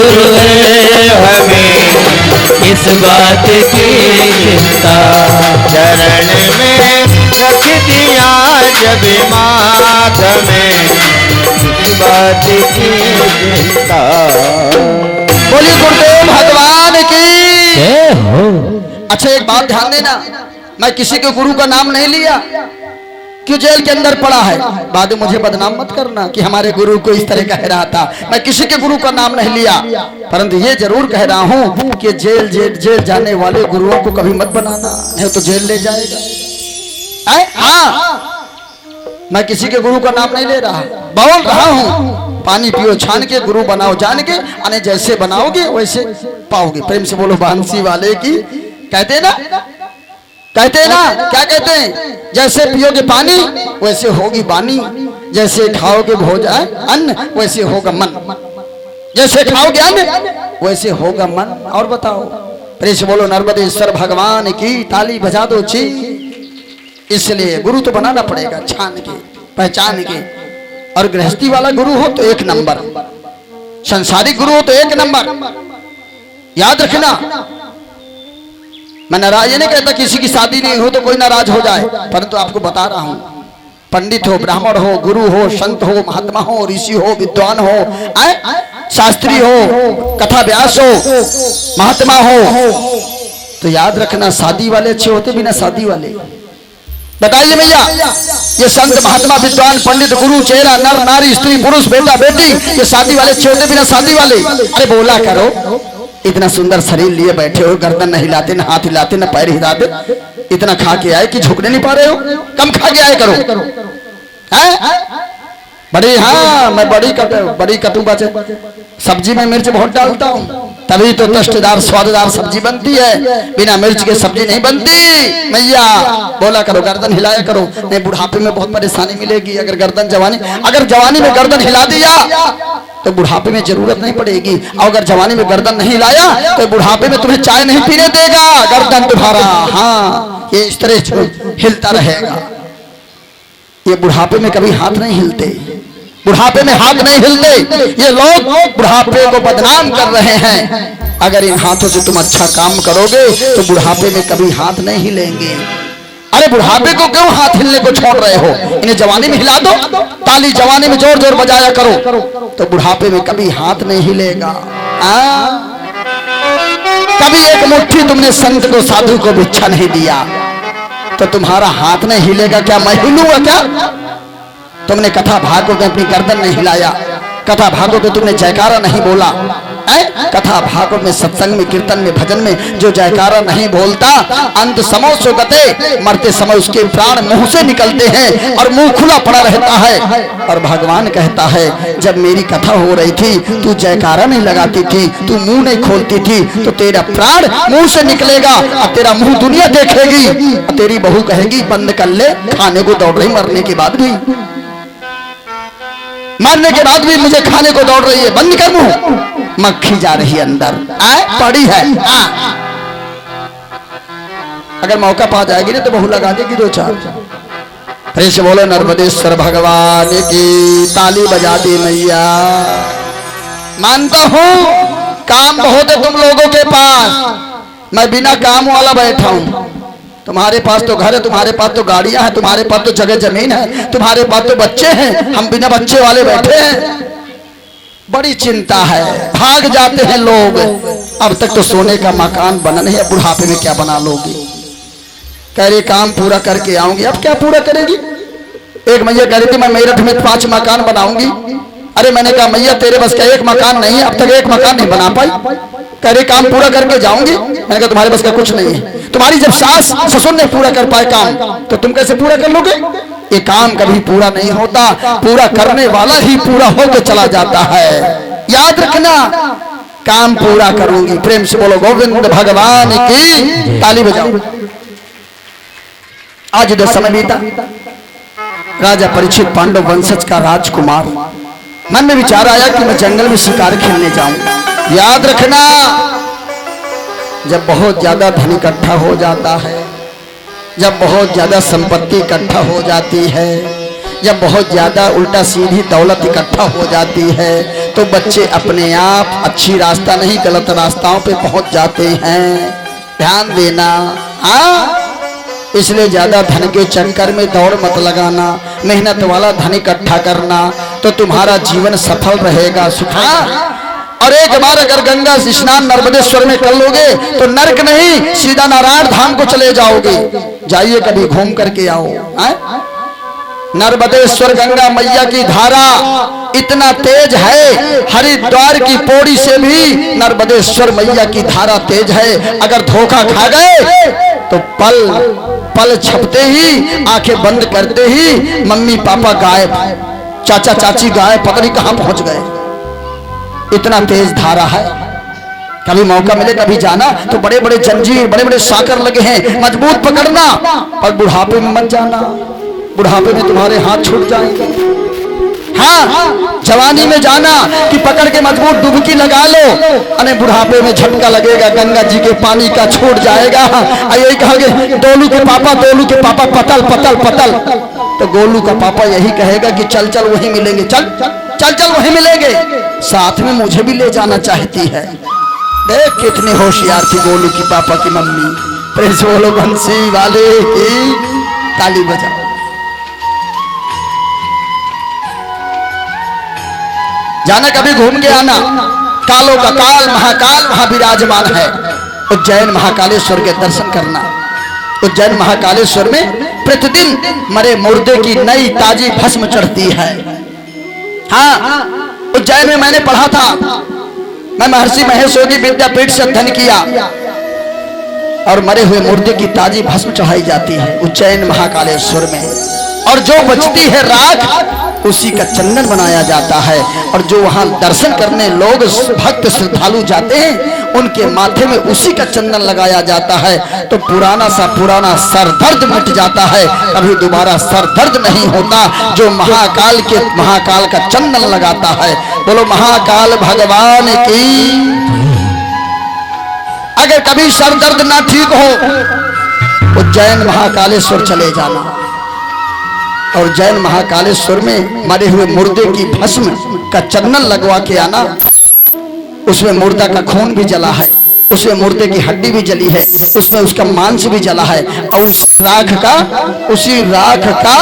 गुरु है हमें इस बात की चिंता। चरण में रख दिया जब माथ में इस बात की चिंता। बोलिए गुरुदेव भगवान की जय हो। अच्छा एक बात ध्यान देना, मैं किसी के गुरु का नाम नहीं लिया, क्यों जेल के अंदर पड़ा है। बाद में मुझे बदनाम मत करना कि हमारे गुरु को इस तरह कह रहा था। मैं किसी के गुरु का नाम नहीं लिया, परंतु ये जरूर कह रहा हूं कि जेल जाने वाले गुरुओं को कभी मत बनाना, नहीं तो जेल ले जाएगा। हाँ, मैं किसी के गुरु का नाम नहीं ले रहा, बोल रहा हूं पानी पियो छान के, गुरु बनाओ जान के, अने जैसे बनाओगे वैसे पाओगे। प्रेम से बोलो बांसी वाले की। कहते ना क्या कहते हैं, जैसे पियोगे पानी वैसे होगी बानी, जैसे खाओगे भोजन अन्न वैसे होगा मन, जैसे खाओगे अन्न वैसे होगा मन। और बताओ, प्रेम से बोलो नर्मदेश्वर भगवान की। ताली बजा दो ची। इसलिए गुरु तो बनाना पड़ेगा छान के, पहचान के। और गृहस्थी वाला गुरु हो तो एक नंबर, संसारिक गुरु हो तो एक नंबर। याद रखना, मैं नाराज नहीं कहता किसी की शादी नहीं हो तो कोई नाराज हो जाए, परंतु आपको बता रहा हूं, पंडित हो, ब्राह्मण हो, गुरु हो, संत हो, महात्मा हो, ऋषि हो, विद्वान हो, शास्त्री हो, कथा व्यास हो, महात्मा हो, तो याद रखना शादी वाले अच्छे होते बिना शादी वाले। बताइए भैया, ये संत महात्मा विद्वान पंडित गुरु चेहरा नर नारी स्त्री पुरुष बेटा बेटी, ये शादी वाले अच्छे होते बिना शादी वाले। अरे बोला करो, इतना सुंदर शरीर लिए बैठे हो, गर्दन न हिलाते, न हाथ हिलाते, न पैर हिलाते, इतना खा के आए कि झुकने नहीं पा रहे हो। कम खा के आए करो, हैं? बड़ी, हाँ मैं बड़ी कटू बचे, सब्जी में मिर्च बहुत डालता हूँ, तभी तो कष्टदार स्वाददार सब्जी बनती है, बिना मिर्च के सब्जी नहीं बनती। मैया बोला करो, गर्दन हिलाया करो, नहीं बुढ़ापे में बहुत परेशानी मिलेगी। अगर जवानी में गर्दन हिला दिया तो बुढ़ापे में जरूरत नहीं पड़ेगी, और अगर जवानी में गर्दन नहीं हिलाया तो बुढ़ापे में तुम्हें चाय नहीं पीने देगा गर्दन तुम्हारा। हाँ, ये इस तरह हिलता रहेगा। ये बुढ़ापे में कभी हाथ नहीं हिलते, बुढ़ापे में हाथ नहीं हिलते। ये लोग बुढ़ापे को बदनाम कर रहे हैं। अगर इन हाथों से तुम अच्छा काम करोगे तो बुढ़ापे में कभी हाथ नहीं हिलेंगे। अरे बुढ़ापे को क्यों हाथ हिलने को छोड़ रहे हो? इन्हें जवानी में हिला दो, ताली जवानी में जोर जोर बजाया करो, तो बुढ़ापे में कभी हाथ नहीं हिलेगा। कभी एक मुट्ठी तुमने संत को साधु को भिक्षा नहीं दिया तो तुम्हारा हाथ नहीं हिलेगा क्या? मैं हिलूंगा क्या? तुमने कथा भागवत में अपनी गर्दन नहीं हिलाया, कथा भागवत में तुमने जयकारा नहीं बोला, कथा भागवत में सत्संग में कीर्तन में भजन में जो जयकारा नहीं बोलता, अंत समय सो गते, मरते समय उसके प्राण मुंह से निकलते हैं और मुंह खुला पड़ा रहता है। और भगवान कहता है, जब मेरी कथा हो रही थी तू जयकारा नहीं लगाती थी, तू मुंह नहीं खोलती थी, तो तेरा प्राण मुंह से निकलेगा और तेरा मुंह दुनिया देखेगी और तेरी बहू कहेगी बंद कर ले, खाने को दौड़ रही, मरने के बाद भी मुझे खाने को दौड़ रही है, बंद कर मुंह, मक्खी जा रही है अंदर, पड़ी है। अगर मौका पा जाएगी ना तो बहू लगा देगी दो चार। फिर से बोलो नर्मदेश्वर भगवान की। ताली बजा दी मैया। मानता हूं काम बहुत है तुम लोगों के पास, मैं बिना काम वाला बैठा हूं। तुम्हारे पास तो घर है, तुम्हारे पास तो गाड़ियां हैं, तुम्हारे पास तो जगह जमीन है, तुम्हारे पास तो बच्चे हैं, हम बिना बच्चे वाले बैठे हैं। बड़ी चिंता है, भाग जाते हैं लोग। अब तक तो सोने का मकान बना नहीं है, बुढ़ापे में क्या बना लोगे? कह रही काम पूरा करके आऊंगी। अब क्या पूरा करेगी? एक मैया कह रही थी मैं मेरठ में 5 मकान बनाऊंगी। अरे मैंने कहा मैया तेरे बस का एक मकान नहीं है, अब तक एक मकान नहीं बना पाई। कह रही काम पूरा करके जाऊंगी। मैंने कहा तुम्हारे बस का कुछ नहीं है, तुम्हारी जब सास ससुर ने पूरा कर पाए काम तो तुम कैसे पूरा कर लोगे? ये काम कभी पूरा नहीं होता, पूरा करने वाला ही पूरा होकर चला जाता है। याद रखना, काम पूरा करूंगी। प्रेम से बोलो गोविंद भगवान की। ताली बजाओ। आज जो समय बीता, राजा परीक्षित पांडव वंशज का राजकुमार, मन में विचार आया कि मैं जंगल में शिकार खेलने जाऊं। याद रखना, जब बहुत ज्यादा धन इकट्ठा हो जाता है, जब बहुत ज्यादा संपत्ति इकट्ठा हो जाती है, जब बहुत ज्यादा उल्टा सीधी दौलत इकट्ठा हो जाती है तो बच्चे अपने आप अच्छी रास्ता नहीं गलत रास्ताओं पे पहुंच जाते हैं। ध्यान देना। हाँ, इसलिए ज्यादा धन के चक्कर में दौड़ मत लगाना, मेहनत वाला धन इकट्ठा करना तो तुम्हारा जीवन सफल रहेगा, सुखा। और एक बार अगर गंगा स्नान नर्मदेश्वर में कर लोगे तो नरक नहीं सीधा नारायण धाम को चले जाओगे। जाइए कभी घूम करके आओ। नर्मदेश्वर गंगा मैया की धारा इतना तेज है, हरिद्वार की पौड़ी से भी नर्मदेश्वर मैया की धारा तेज है। अगर धोखा खा गए तो पल पल छपते ही, आंखें बंद करते ही मम्मी पापा गायब, चाचा चाची गायब, पता नहीं कहां पहुंच गए। इतना तेज धारा है। कभी मौका मिले कभी जाना तो बड़े बड़े जंजीर बड़े बड़े साकर लगे हैं, मजबूत पकड़ना, पर बुढ़ापे में मत जाना, बुढ़ापे में तुम्हारे हाथ छूट जाएंगे। हाँ, जवानी में जाना कि पकड़ के मजबूत डुबकी लगा लो, अरे बुढ़ापे में झटका लगेगा, गंगा जी के पानी का छूट जाएगा। यही कहोगे दोलू के पापा पतल पतल पतल, तो गोलू का पापा यही कहेगा कि चल चल वहीं मिलेंगे, चल चल चल वहीं मिलेंगे, साथ में मुझे भी ले जाना चाहती है। देख कितनी होशियार थी गोलू की पापा की मम्मी। प्रेस बोलो बंसी वाले की, ताली बजाओ। जाना कभी घूम के आना, कालों का काल महाकाल वहां विराजमान है। उज्जैन महाकालेश्वर के दर्शन करना। उज्जैन महाकालेश्वर में प्रतिदिन मरे मुर्दे की नई ताजी भस्म चढ़ती है। हाँ, उज्जैन में मैंने पढ़ा था, मैं महर्षि महेश योगी विद्यापीठ से अध्ययन किया, और मरे हुए मुर्दे की ताजी भस्म चढ़ाई जाती है उज्जैन महाकालेश्वर में। और जो बचती है राख उसी का चंदन बनाया जाता है। और जो वहां दर्शन करने लोग भक्त श्रद्धालु जाते हैं उनके माथे में उसी का चंदन लगाया जाता है, तो पुराना सर दर्द मिट जाता है, कभी दोबारा सर दर्द नहीं होता। जो महाकाल का चंदन लगाता है, बोलो महाकाल भगवान की। अगर कभी सर दर्द ना ठीक हो उज्जैन महाकालेश्वर चले जाना, और जैन महाकालेश्वर में मरे हुए मुर्दे की भस्म का चंदन लगवा के आना। उसमें मुर्दा का खून भी जला है, उसमें मुर्दे की हड्डी भी जली है, उसमें उसका मांस भी जला है, और उसी राख का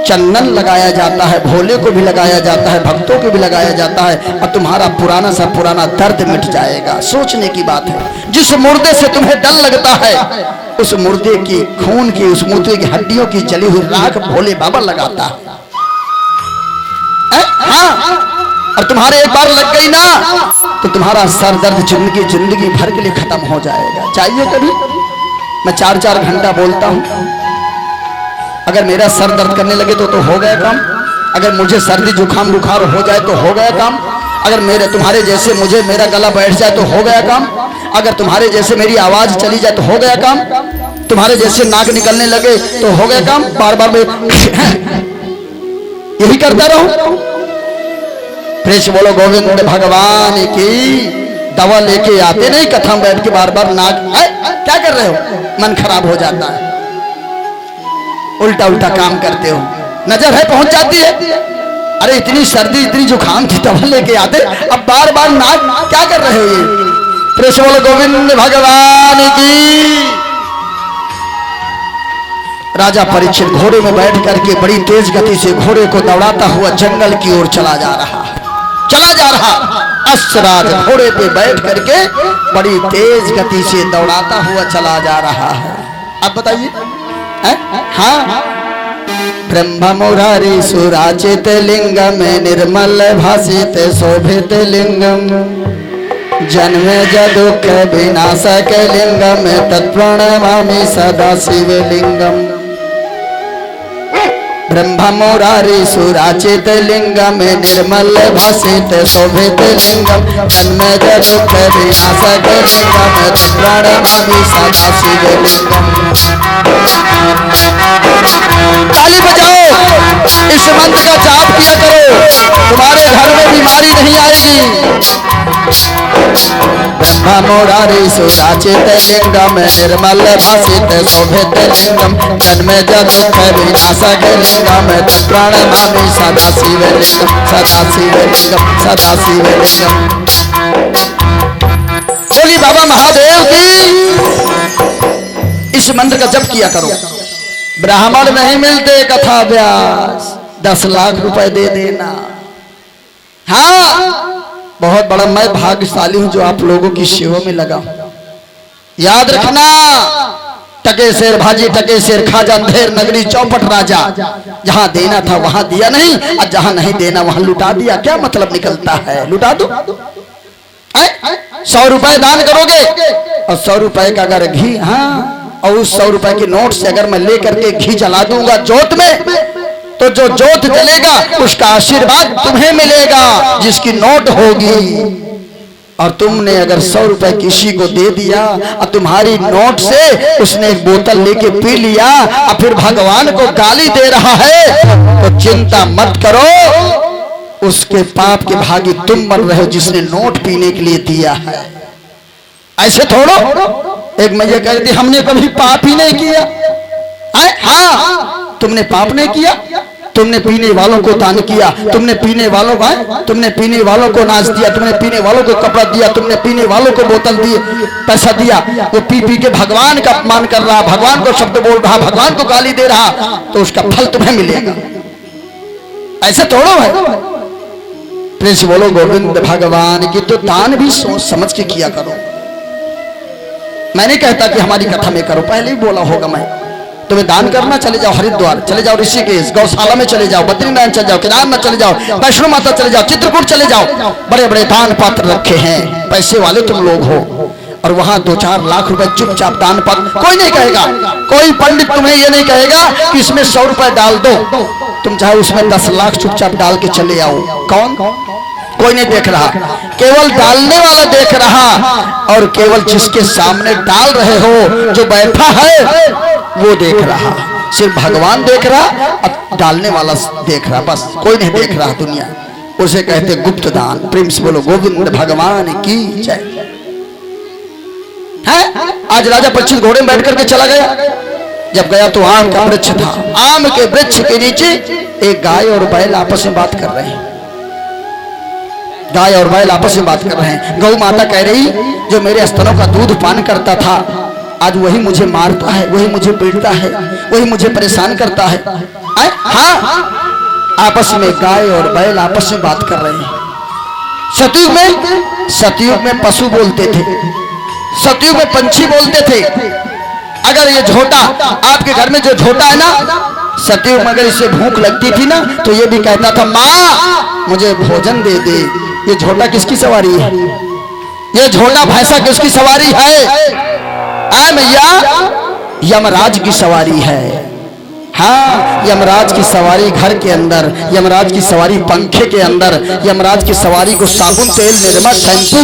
चंदन लगाया जाता है। भोले को भी लगाया जाता है, भक्तों को भी लगाया जाता है, और तुम्हारा पुराना दर्द मिट जाएगा। सोचने की बात है, जिस मुर्दे से तुम्हें डर लगता है उस मुर्दे की खून की, उस मुर्दे की हड्डियों की जली हुई राख भोले बाबा लगाता है। हाँ, और तुम्हारे एक बार लग गई ना तो तुम्हारा सर दर्द जिंदगी भर के लिए खत्म हो जाएगा। चाहिए कभी मैं 4-4 घंटा बोलता हूं, अगर मेरा सर दर्द करने लगे तो हो गया काम। अगर मुझे सर्दी जुकाम बुखार हो जाए तो हो गया काम। अगर तुम्हारे जैसे मेरा गला बैठ जाए तो हो गया काम। अगर तुम्हारे जैसे मेरी आवाज चली जाए तो हो गया काम। तुम्हारे जैसे नाक निकलने लगे तो हो गया काम। बार बार मैं यही करता रहूं। प्रेस बोलो गोविंद भगवान की। दवा लेके आते नहीं कथा में बैठ के बार बार नाक क्या कर रहे हो, मन खराब हो जाता है, उल्टा उल्टा काम करते हो, नजर है पहुंच जाती है। अरे इतनी सर्दी इतनी जुकाम थी दवा लेके आते, अब बार बार नाक क्या कर रहे हो। ये प्रेस बोलो गोविंद भगवान की। राजा परीक्षित घोड़े में बैठ करके बड़ी तेज गति से घोड़े को दौड़ाता हुआ जंगल की ओर चला जा रहा। अश्वराज घोड़े पे बैठ करके बड़ी तेज गति से दौड़ाता हुआ चला जा रहा है। अब बताइए। हाँ, ब्रह्म मुरारी सुराचित लिंगम निर्मल भाषित शोभित लिंगम जन्मे दुख विनाशक लिंगम तत्प्रणमामि सदा शिव लिंगम। ब्रह्म मुरारी सुराचित लिंगम निर्मल भाषित शोभित लिंगम जन्मे दुख विनाशक लिंगम तत्प्रणमामि सदा शिव लिंगम। ताली बजाओ, इस मंत्र का जाप किया करो, तुम्हारे घर में बीमारी नहीं आएगी। मुरारी सुराचित लिंगम निर्मल भाषित शोभित लिंगम जन्मे दुख विनाशक लिंगम प्रणमामि सदा शिव लिंगम सदा शिव लिंगम सदा शिव लिंगम। बोली बाबा महादेव की। इस मंत्र का जप किया करो। ब्राह्मण नहीं मिलते कथा व्यास, 10 लाख रुपए दे देना। हाँ, बहुत बड़ा मैं भाग्यशाली हूं जो आप लोगों की सेवा में लगा। याद रखना, टके शेर भाजी टके शेर खाजा अंधेर नगरी चौपट राजा। जहां देना था वहां दिया नहीं, और जहां नहीं देना वहां लुटा दिया। क्या मतलब निकलता है? लुटा दो। 100 रुपए दान करोगे और 100 रुपए का अगर घी, हाँ, और उस 100 रुपए के नोट से अगर मैं लेकर के घी जला दूंगा जोत में, तो जो जोत जलेगा उसका आशीर्वाद तुम्हें मिलेगा जिसकी नोट होगी। और तुमने अगर 100 रुपए किसी को दे दिया और तुम्हारी नोट से उसने एक बोतल लेके पी लिया और फिर भगवान को गाली दे रहा है, तो चिंता मत करो, उसके पाप के भागी तुम बन रहे हो जिसने नोट पीने के लिए दिया है। ऐसे थोड़ो एक मैया कह रही थी हमने कभी पाप ही नहीं किया। हाँ, तुमने पाप नहीं किया, तुमने पीने वालों को दान किया, तुमने पीने वालों का, तुमने पीने वालों को नाच दिया, तुमने पीने वालों को कपड़ा दिया, तुमने पीने वालों को बोतल दी, पैसा दिया। वो पी पी के भगवान का अपमान कर रहा, भगवान को शब्द बोल रहा, भगवान को गाली दे रहा, तो उसका फल तुम्हें मिलेगा। ऐसे थोड़ो है। प्रेम से बोलो गोविंद भगवान की। तो दान भी सोच समझ के किया करो। मैं नहीं कहता कि हमारी कथा में करो, पहले ही बोला होगा मैं। तुम्हें दान करना, चले जाओ हरिद्वार, चले जाओ ऋषिकेश, गौशाला में चले जाओ, बद्रीनाथ चले जाओ, केदारनाथ चले जाओ, वैष्णो माता चले जाओ, चित्रकूट चले जाओ। बड़े बड़े दान पात्र रखे हैं, पैसे वाले तुम लोग हो, और वहां 2-4 लाख रुपए चुपचाप दान पात्र। कोई नहीं कहेगा, कोई पंडित तुम्हें ये नहीं कहेगा कि इसमें 100 रुपए डाल दो, तुम चाहे उसमें 10 लाख चुपचाप डाल के चले आओ। कौन? कोई नहीं देख रहा, केवल डालने वाला देख रहा, और केवल जिसके सामने डाल रहे हो जो बैठा है वो देख रहा। सिर्फ भगवान देख रहा और डालने वाला देख रहा, बस कोई नहीं देख रहा दुनिया। उसे कहते गुप्त दान। प्रेम से बोलो गोविंद भगवान की जय। है आज राजा परीक्षित घोड़े में बैठ करके चला गया। जब गया तो आम का वृक्ष था, आम के वृक्ष के नीचे एक गाय और बैल आपस में बात कर रहे हैं। गाय और बैल आपस में बात कर रहे हैं। गौ माता कह रही जो मेरे स्तनों का दूध पान करता था आज वही मुझे मारता है, वही मुझे पीटता है, वही मुझे परेशान करता है। हाँ, आपस में गाय और बैल आपस में बात कर रहे हैं। सतयुग में पशु बोलते थे, सतयुग में पंछी बोलते थे। अगर ये झोटा आपके घर में जो झोटा है ना, सतयुग में अगर इसे भूख लगती थी ना तो ये भी कहता था माँ मुझे भोजन दे दे। ये झोटा किसकी सवारी है? ये झोटा भैंसा किसकी सवारी है? मैया यमराज की सवारी है। हाँ, यमराज की सवारी घर के अंदर, यमराज की सवारी पंखे के अंदर, यमराज की सवारी को साबुन तेल निरमा शैम्पू